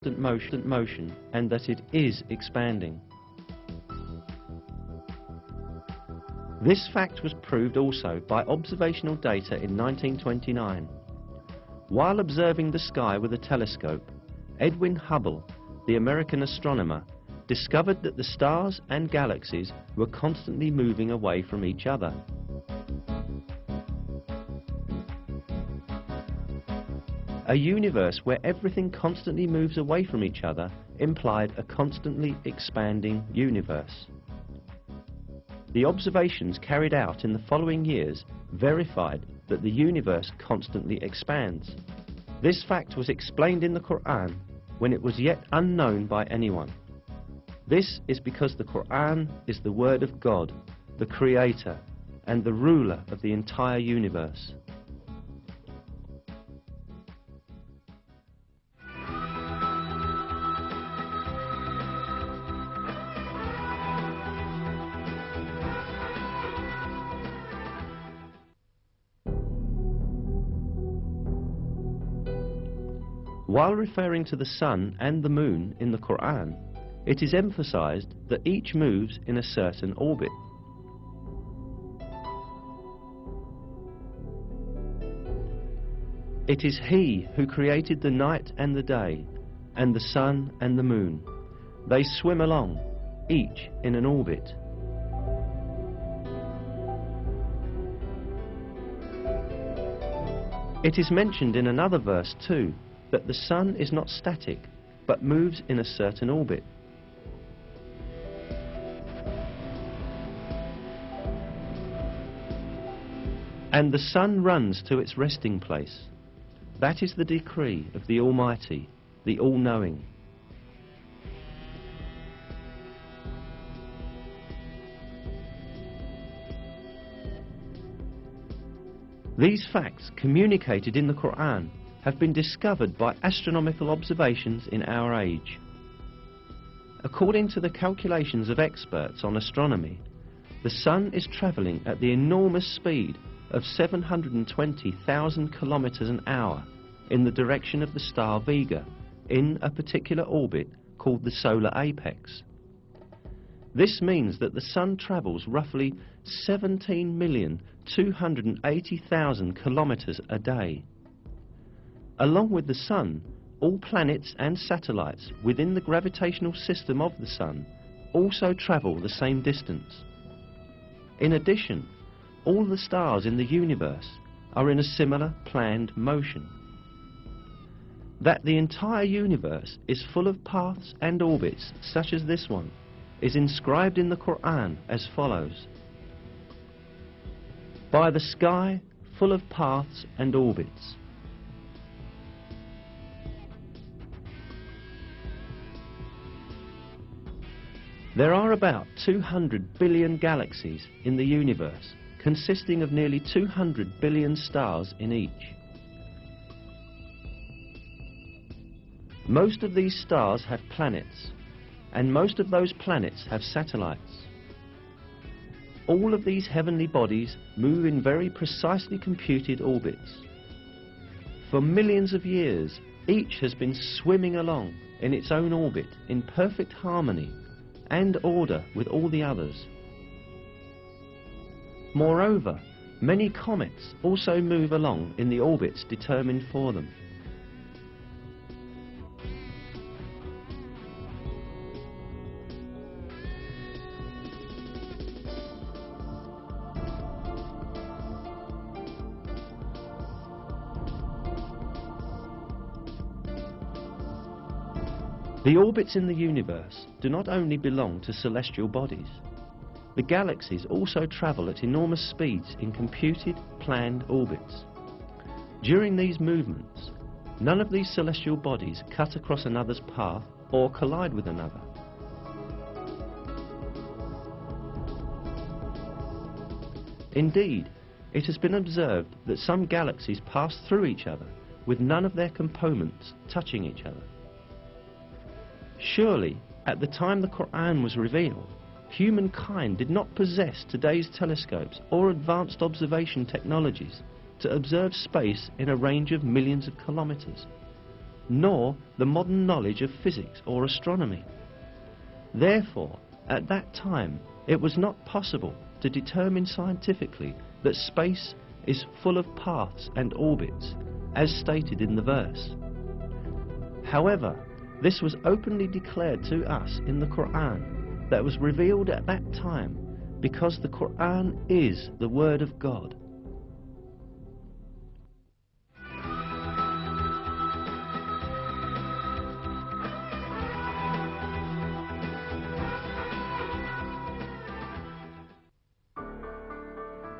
motion and that it is expanding. This fact was proved also by observational data in 1929. While observing the sky with a telescope, Edwin Hubble, the American astronomer, discovered that the stars and galaxies were constantly moving away from each other. A universe where everything constantly moves away from each other implied a constantly expanding universe. The observations carried out in the following years verified that the universe constantly expands. This fact was explained in the Quran when it was yet unknown by anyone. This is because the Quran is the word of God, the Creator, and the ruler of the entire universe. While referring to the sun and the moon in the Quran, it is emphasized that each moves in a certain orbit. It is He who created the night and the day, and the sun and the moon. They swim along, each in an orbit. It is mentioned in another verse too, that the sun is not static, but moves in a certain orbit. And the sun runs to its resting place. That is the decree of the Almighty, the All-Knowing. These facts communicated in the Quran have been discovered by astronomical observations in our age. According to the calculations of experts on astronomy, the sun is travelling at the enormous speed of 720,000 kilometers an hour in the direction of the star Vega in a particular orbit called the solar apex. This means that the sun travels roughly 17,280,000 kilometers a day. Along with the sun, all planets and satellites within the gravitational system of the sun also travel the same distance. In addition, all the stars in the universe are in a similar planned motion. That the entire universe is full of paths and orbits such as this one is inscribed in the Quran as follows: by the sky full of paths and orbits. There are about 200 billion galaxies in the universe, consisting of nearly 200 billion stars in each. Most of these stars have planets, and most of those planets have satellites. All of these heavenly bodies move in very precisely computed orbits. For millions of years, each has been swimming along in its own orbit in perfect harmony and order with all the others. Moreover, many comets also move along in the orbits determined for them. The orbits in the universe do not only belong to celestial bodies. The galaxies also travel at enormous speeds in computed, planned orbits. During these movements, none of these celestial bodies cut across another's path or collide with another. Indeed, it has been observed that some galaxies pass through each other with none of their components touching each other. Surely, at the time the Quran was revealed, humankind did not possess today's telescopes or advanced observation technologies to observe space in a range of millions of kilometers. nor the modern knowledge of physics or astronomy. Therefore, at that time, it was not possible to determine scientifically that space is full of paths and orbits, as stated in the verse. However, this was openly declared to us in the Quran that was revealed at that time, because the Quran is the Word of God.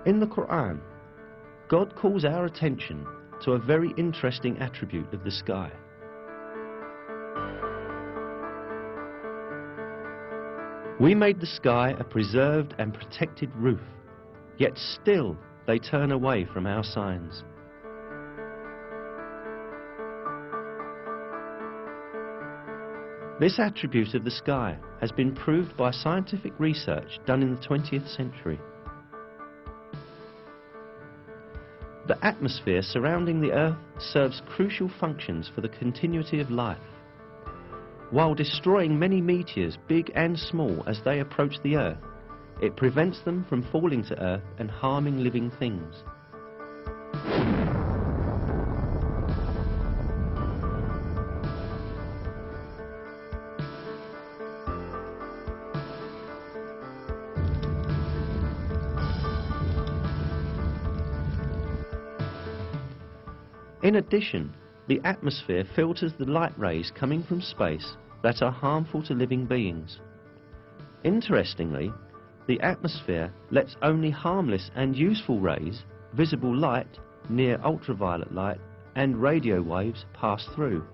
In the Quran, God calls our attention to a very interesting attribute of the sky. We made the sky a preserved and protected roof, yet still they turn away from our signs. This attribute of the sky has been proved by scientific research done in the 20th century. The atmosphere surrounding the Earth serves crucial functions for the continuity of life. While destroying many meteors, big and small, as they approach the Earth, it prevents them from falling to Earth and harming living things. In addition, the atmosphere filters the light rays coming from space that are harmful to living beings. Interestingly, the atmosphere lets only harmless and useful rays, visible light, near ultraviolet light, and radio waves pass through.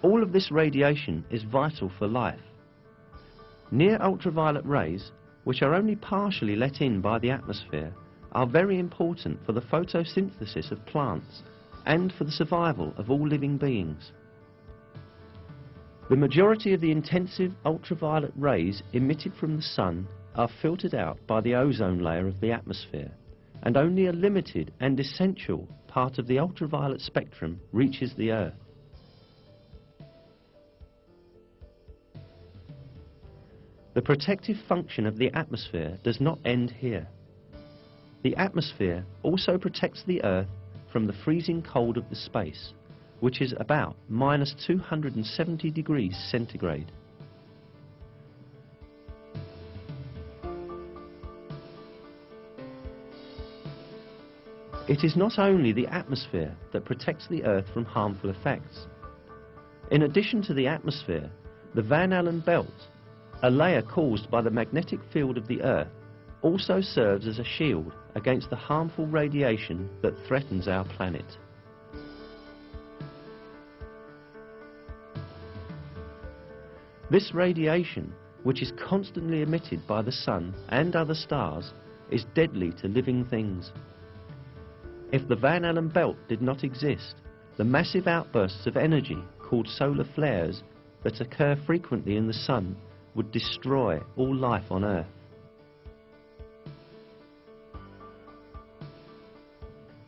All of this radiation is vital for life. Near ultraviolet rays, which are only partially let in by the atmosphere, are very important for the photosynthesis of plants and for the survival of all living beings. The majority of the intensive ultraviolet rays emitted from the sun are filtered out by the ozone layer of the atmosphere, and only a limited and essential part of the ultraviolet spectrum reaches the Earth. The protective function of the atmosphere does not end here. The atmosphere also protects the Earth from the freezing cold of the space, which is about -270 degrees centigrade. It is not only the atmosphere that protects the Earth from harmful effects. In addition to the atmosphere, the Van Allen belt, a layer caused by the magnetic field of the Earth, also serves as a shield against the harmful radiation that threatens our planet. This radiation, which is constantly emitted by the sun and other stars, is deadly to living things. If the Van Allen belt did not exist, the massive outbursts of energy called solar flares that occur frequently in the sun would destroy all life on Earth.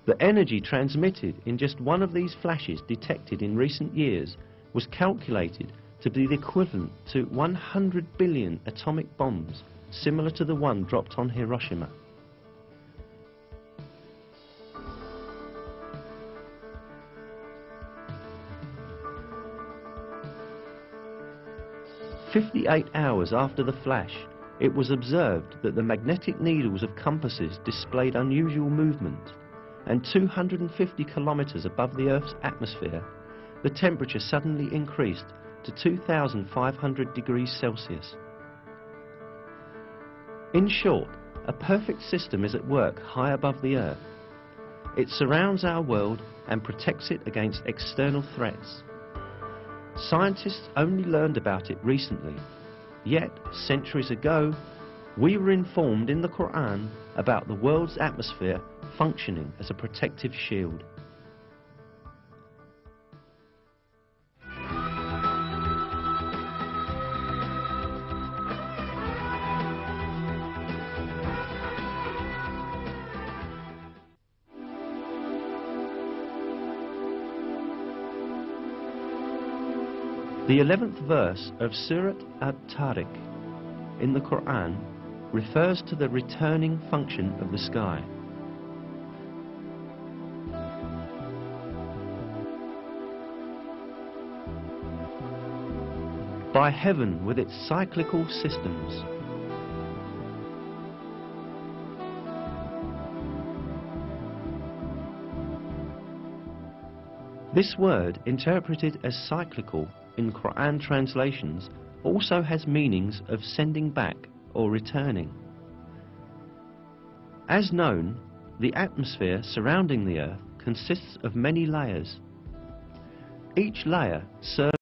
The energy transmitted in just one of these flashes detected in recent years was calculated to be the equivalent to 100 billion atomic bombs, similar to the one dropped on Hiroshima. "58 hours after the flash, it was observed that the magnetic needles of compasses displayed unusual movement, and 250 kilometers above the Earth's atmosphere, the temperature suddenly increased to 2,500 degrees Celsius. In short, a perfect system is at work high above the Earth. It surrounds our world and protects it against external threats. Scientists only learned about it recently, yet centuries ago, we were informed in the Quran about the world's atmosphere functioning as a protective shield. The 11th verse of Surat At-Tariq in the Quran refers to the returning function of the sky. By heaven with its cyclical systems. This word, interpreted as cyclical in Quran translations, also has meanings of sending back or returning. As known, the atmosphere surrounding the Earth consists of many layers. Each layer serves